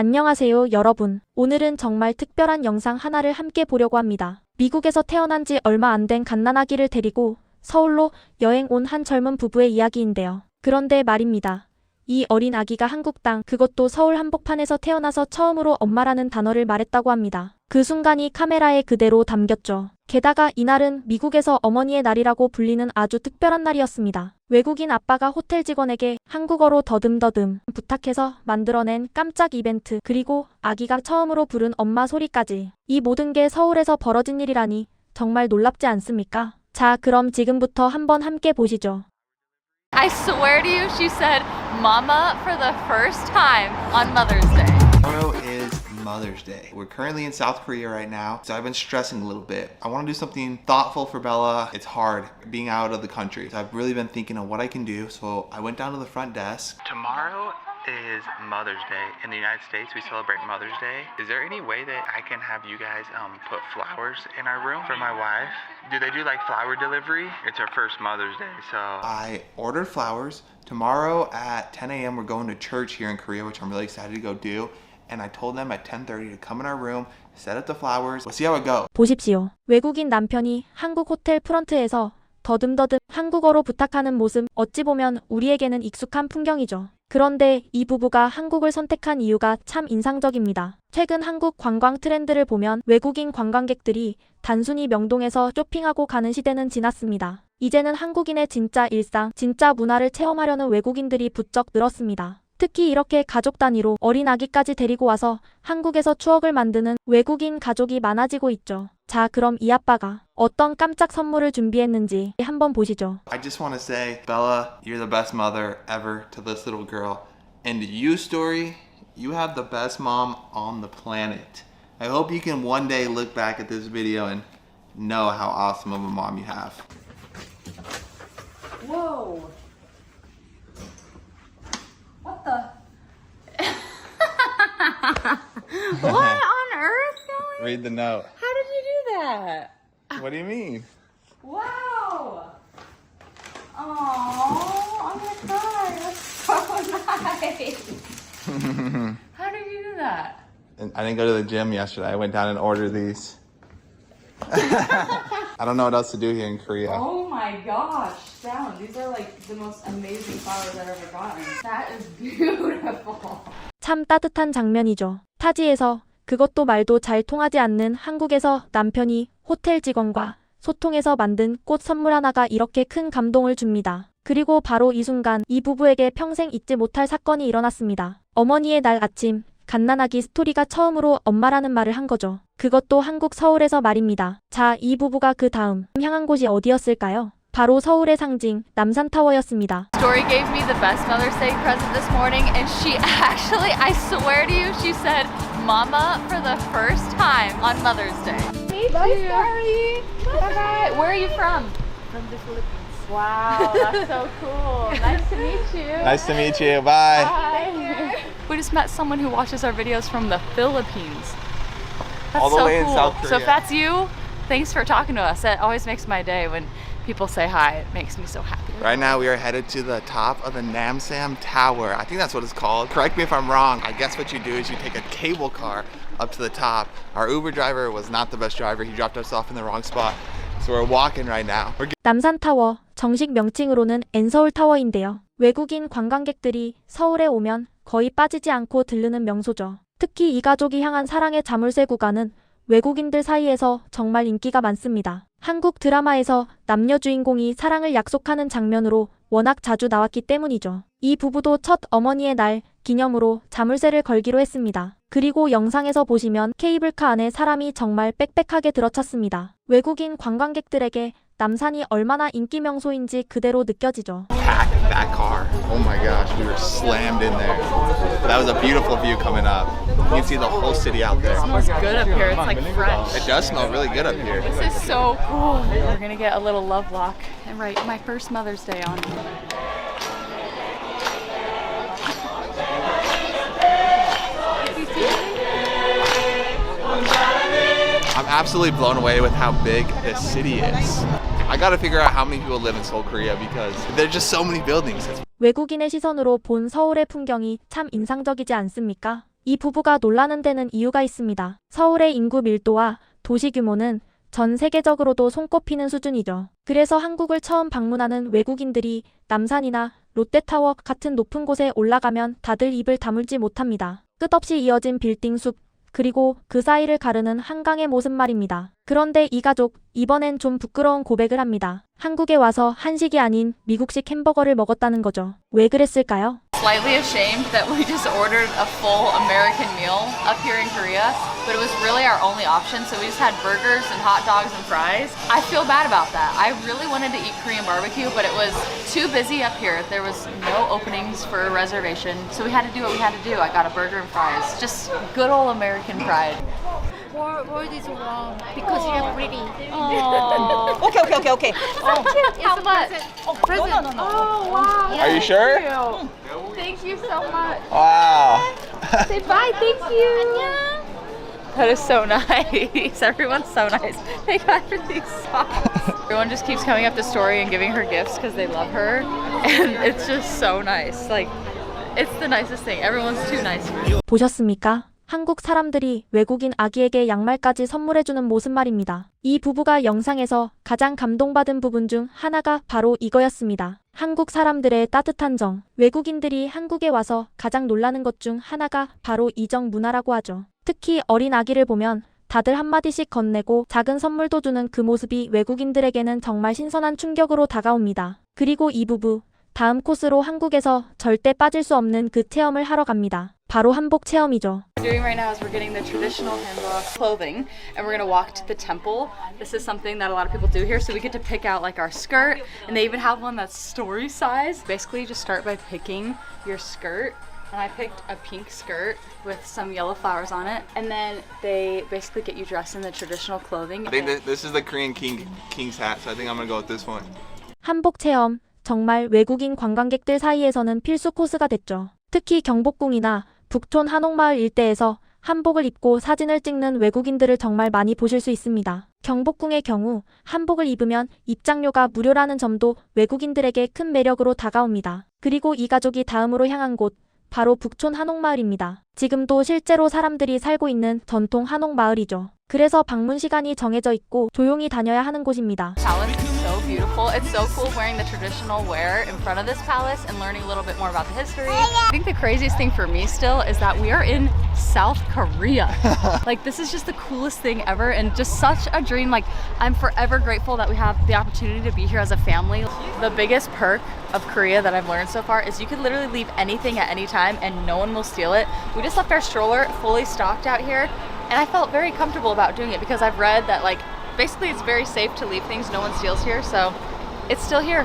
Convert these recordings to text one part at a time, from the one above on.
안녕하세요, 여러분. 오늘은 정말 특별한 영상 하나를 함께 보려고 합니다. 미국에서 태어난 지 얼마 안 된 갓난아기를 데리고 서울로 여행 온 한 젊은 부부의 이야기인데요. 그런데 말입니다. 이 어린 아기가 한국 땅, 그것도 서울 한복판에서 태어나서 처음으로 엄마라는 단어를 말했다고 합니다. 그 순간이 카메라에 그대로 담겼죠. 게다가 이날은 미국에서 어머니의 날이라고 불리는 아주 특별한 날이었습니다. 외국인 아빠가 호텔 직원에게 한국어로 더듬더듬 부탁해서 만들어낸 깜짝 이벤트, 그리고 아기가 처음으로 부른 엄마 소리까지. 이 모든 게 서울에서 벌어진 일이라니 정말 놀랍지 않습니까? 자, 그럼 지금부터 한번 함께 보시죠. I swear to you, she said mama for the first time on Mother's Day. Tomorrow is Mother's Day. We're currently in South Korea right now, so I've been stressing a little bit. I want to do something thoughtful for Bella. It's hard being out of the country, so I've really been thinking of what I can do. So I went down to the front desk. Tomorrow is Mother's Day. In the United States, we celebrate Mother's Day. Is there any way that I can have you guys put flowers in our room for my wife? Do they do like flower delivery? It's her first Mother's Day, so I ordered flowers. Tomorrow at 10 a.m. we're going to church here in Korea, which I'm really excited to go do. And I told them at 10:30 to come in our room, set up the flowers. We'll see how it goes. 보십시오. 외국인 남편이 한국 호텔 프런트에서 더듬더듬 한국어로 부탁하는 모습, 어찌 보면 우리에게는 익숙한 풍경이죠. 그런데 이 부부가 한국을 선택한 이유가 참 인상적입니다. 최근 한국 관광 트렌드를 보면 외국인 관광객들이 단순히 명동에서 쇼핑하고 가는 시대는 지났습니다. 이제는 한국인의 진짜 일상, 진짜 문화를 체험하려는 외국인들이 부쩍 늘었습니다. 특히 이렇게 가족 단위로 어린 아기까지 데리고 와서 한국에서 추억을 만드는 외국인 가족이 많아지고 있죠. 자, 그럼 이 아빠가 어떤 깜짝 선물을 준비했는지 한번 보시죠. I just want to say, Bella, you're the best mother ever to this little girl. And you, Story, you have the best mom on the planet. I hope you can one day look back at this video and know how awesome of a mom you have. Whoa. What the? What on earth, Kelly? Read the note. How did you do that? What do you mean? Wow. Oh, I'm gonna cry. That's so nice. How did you do that? And I didn't go to the gym yesterday. I went down and ordered these. I don't know what else to do here in Korea. Oh my gosh, Sam, these are like the most amazing flowers I've ever gotten. That is beautiful. 참 따뜻한 장면이죠. 타지에서 그것도 말도 잘 통하지 않는 한국에서 남편이 호텔 직원과 소통해서 만든 꽃 선물 하나가 이렇게 큰 감동을 줍니다. 그리고 바로 이 순간 이 부부에게 평생 잊지 못할 사건이 일어났습니다. 어머니의 날 아침, 갓난아기 스토리가 처음으로 엄마라는 말을 한 거죠. 그것도 한국 서울에서 말입니다. 자, 이 부부가 그 다음 향한 곳이 어디였을까요? 바로 서울의 상징 남산타워였습니다. Story gave me the best Mother's Day present this morning, and she actually, I swear to you, she said mama for the first time on Mother's Day. Hey, Story. Bye. Where are you from? From the Philippines. Wow, that's so cool. Nice to meet you. Nice to meet you. Bye. Bye. We just met someone who watches our videos from the Philippines. That's All the so way in cool. South So if Korea. that's you, thanks for talking to us. That always makes my day when people say hi. It makes me so happy. Right now we are headed to the top of the Namsam Tower. I think that's what it's called. Correct me if I'm wrong. I guess what you do is you take a cable car up to the top. Our Uber driver was not the best driver. He dropped us off in the wrong spot. So we're walking right now. 남산타워, 정식 명칭으로는 엔서울타워인데요. 외국인 관광객들이 서울에 오면 거의 빠지지 않고 들르는 명소죠. 특히 이 가족이 향한 사랑의 자물쇠 구간은 외국인들 사이에서 정말 인기가 많습니다. 한국 드라마에서 남녀 주인공이 사랑을 약속하는 장면으로 워낙 자주 나왔기 때문이죠. 이 부부도 첫 어머니의 날 기념으로 자물쇠를 걸기로 했습니다. 그리고 영상에서 보시면 케이블카 안에 사람이 정말 빽빽하게 들어찼습니다. 외국인 관광객들에게 남산이 얼마나 인기 명소인지 그대로 느껴지죠. Packed that car. Oh my gosh, we were slammed in there. That was a beautiful view coming up. You can see the whole city out there. It smells good up here. It's like fresh. It does smell really good up here. This is so cool. We're gonna get a little love lock and write my first Mother's Day on here. I'm absolutely blown away with how big this city is. I gotta figure out how many people live in Seoul, Korea because there's just so many buildings. 외국인의 시선으로 본 서울의 풍경이 참 인상적이지 않습니까? 이 부부가 놀라는 데는 이유가 있습니다. 서울의 인구 밀도와 도시 규모는 전 세계적으로도 손꼽히는 수준이죠. 그래서 한국을 처음 방문하는 외국인들이 남산이나 롯데타워 같은 높은 곳에 올라가면 다들 입을 다물지 못합니다. 끝없이 이어진 빌딩 숲, 그리고 그 사이를 가르는 한강의 모습 말입니다. 그런데 이 가족, 이번엔 좀 부끄러운 고백을 합니다. 한국에 와서 한식이 아닌 미국식 햄버거를 먹었다는 거죠. 왜 그랬을까요? Slightly ashamed that we just ordered a full American meal up here in Korea, but it was really our only option, so we just had burgers and hot dogs and fries. I feel bad about that. I really wanted to eat Korean barbecue, but it was too busy up here. There was no openings for a reservation, so we had to do what we had to do. I got a burger and fries. Just good old American pride. What is wrong? Because you're pretty. Oh, Okay. how much? Present. Oh, wow. Are you sure? Thank you so much. Wow. Say bye, thank you. That is so nice. Everyone's so nice. They got her these socks. Everyone just keeps coming up to Story and giving her gifts because they love her. And it's just so nice. Like, it's the nicest thing. Everyone's too nice for me. 보셨습니까? 한국 사람들이 외국인 아기에게 양말까지 선물해주는 모습 말입니다. 이 부부가 영상에서 가장 감동받은 부분 중 하나가 바로 이거였습니다. 한국 사람들의 따뜻한 정, 외국인들이 한국에 와서 가장 놀라는 것 중 하나가 바로 이정 문화라고 하죠. 특히 어린 아기를 보면 다들 한마디씩 건네고 작은 선물도 주는 그 모습이 외국인들에게는 정말 신선한 충격으로 다가옵니다. 그리고 이 부부, 다음 코스로 한국에서 절대 빠질 수 없는 그 체험을 하러 갑니다. 바로 한복 체험이죠. What we're doing right now is we're getting the traditional hanbok clothing and we're gonna walk to the temple. This is something that a lot of people do here, so we get to pick out like our skirt, and they even have one that's story size. Basically, you just start by picking your skirt. And I picked a pink skirt with some yellow flowers on it, and then they basically get you dressed in the traditional clothing. I think this is the Korean king's hat, so I think I'm gonna go with this one. 한복 체험, 정말 외국인 관광객들 사이에서는 필수 코스가 됐죠. 특히 경복궁이나 북촌 한옥마을 일대에서 한복을 입고 사진을 찍는 외국인들을 정말 많이 보실 수 있습니다. 경복궁의 경우 한복을 입으면 입장료가 무료라는 점도 외국인들에게 큰 매력으로 다가옵니다. 그리고 이 가족이 다음으로 향한 곳, 바로 북촌 한옥마을입니다. 지금도 실제로 사람들이 살고 있는 전통 한옥마을이죠. 그래서 방문 시간이 정해져 있고 조용히 다녀야 하는 곳입니다. Palace is so beautiful. It's so cool wearing the traditional wear in front of this palace and learning a little bit more about the history. I think the craziest thing for me still is that we are in South Korea. Like, this is just the coolest thing ever and just such a dream. Like, I'm forever grateful that we have the opportunity to be here as a family. The biggest perk of Korea that I've learned so far is you can literally leave anything at any time and no one will steal it. We just left our stroller fully stocked out here. And I felt very comfortable about doing it because I've read that, like, basically it's very safe to leave things no one steals here, so it's still here.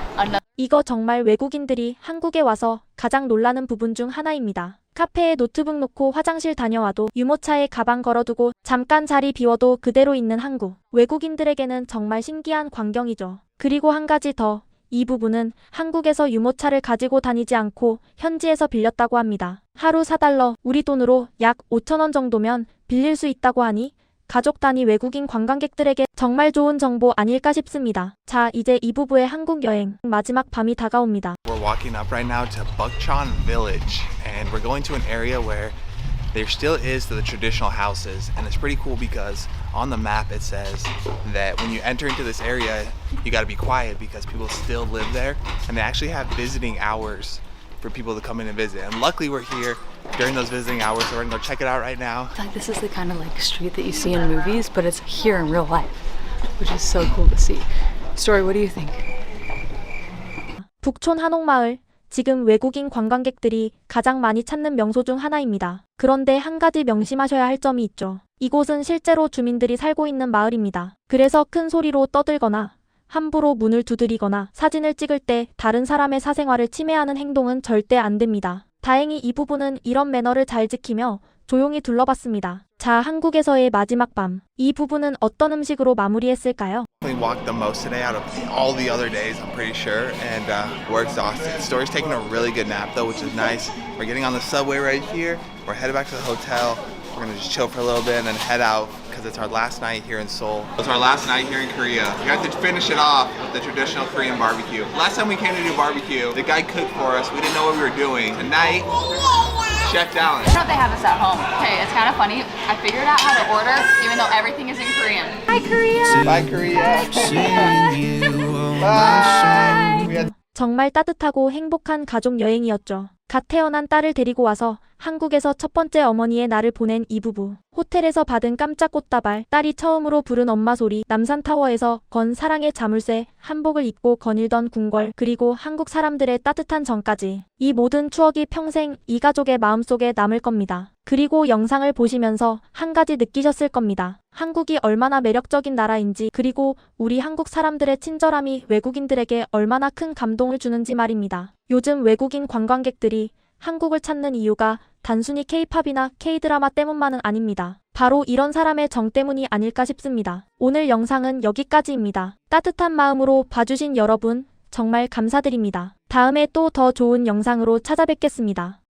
이거 정말 외국인들이 한국에 와서 가장 놀라는 부분 중 하나입니다. 카페에 노트북 놓고 화장실 다녀와도 유모차에 가방 걸어두고 잠깐 자리 비워도 그대로 있는 한국. 외국인들에게는 정말 신기한 광경이죠. 그리고 한 가지 더. 이 부부는 한국에서 유모차를 가지고 다니지 않고 현지에서 빌렸다고 합니다. 하루 4달러, 우리 돈으로 약 5,000원 정도면 빌릴 수 있다고 하니 가족 단위 외국인 관광객들에게 정말 좋은 정보 아닐까 싶습니다. 자, 이제 이 부부의 한국 여행 마지막 밤이 다가옵니다. We're walking up right now to Bukchon Village, and we're going to an area where there still is the traditional houses, and it's pretty cool because on the map it says that when you enter into this area, you got to be quiet because people still live there, and they actually have visiting hours for people to come in and visit. And luckily we're here during those visiting hours, so we're gonna go check it out right now. Like, this is the kind of like street that you see in movies, but it's here in real life, which is so cool to see. Story, what do you think? 북촌 한옥마을, 지금 외국인 관광객들이 가장 많이 찾는 명소 중 하나입니다. 그런데 한 가지 명심하셔야 할 점이 있죠. 이곳은 실제로 주민들이 살고 있는 마을입니다. 그래서 큰 소리로 떠들거나 함부로 문을 두드리거나 사진을 찍을 때 다른 사람의 사생활을 침해하는 행동은 절대 안 됩니다. 다행히 이 부부는 이런 매너를 잘 지키며 조용히 둘러봤습니다. 자, 한국에서의 마지막 밤. 이 부부는 어떤 음식으로 마무리했을까요? We walked the most today out of all the other days, I'm pretty sure, and we're exhausted. Story's taking a really good nap though, which is nice. We're getting on the subway right here. We're headed back to the hotel. We're gonna just chill for a little bit and then head out because it's our last night here in Seoul. It's our last night here in Korea. We got to finish it off with the traditional Korean barbecue. Last time we came to do barbecue, the guy cooked for us. We didn't know what we were doing. Tonight, Chef Dallas. I don't know if they have this at home. Okay, it's kind of funny. I figured out how to order even though everything is in Korean. Hi, Korea. Bye, Korea. Seeing you on my Bye. We had 정말 따뜻하고 행복한 가족 여행이었죠. 갓 태어난 딸을 데리고 와서 한국에서 첫 번째 어머니의 날을 보낸 이 부부. 호텔에서 받은 깜짝 꽃다발, 딸이 처음으로 부른 엄마 소리, 남산타워에서 건 사랑의 자물쇠, 한복을 입고 거닐던 궁궐, 그리고 한국 사람들의 따뜻한 정까지. 이 모든 추억이 평생 이 가족의 마음속에 남을 겁니다. 그리고 영상을 보시면서 한 가지 느끼셨을 겁니다. 한국이 얼마나 매력적인 나라인지, 그리고 우리 한국 사람들의 친절함이 외국인들에게 얼마나 큰 감동을 주는지 말입니다. 요즘 외국인 관광객들이 한국을 찾는 이유가 단순히 K-팝이나 K-드라마 때문만은 아닙니다. 바로 이런 사람의 정 때문이 아닐까 싶습니다. 오늘 영상은 여기까지입니다. 따뜻한 마음으로 봐주신 여러분 정말 감사드립니다. 다음에 또 더 좋은 영상으로 찾아뵙겠습니다.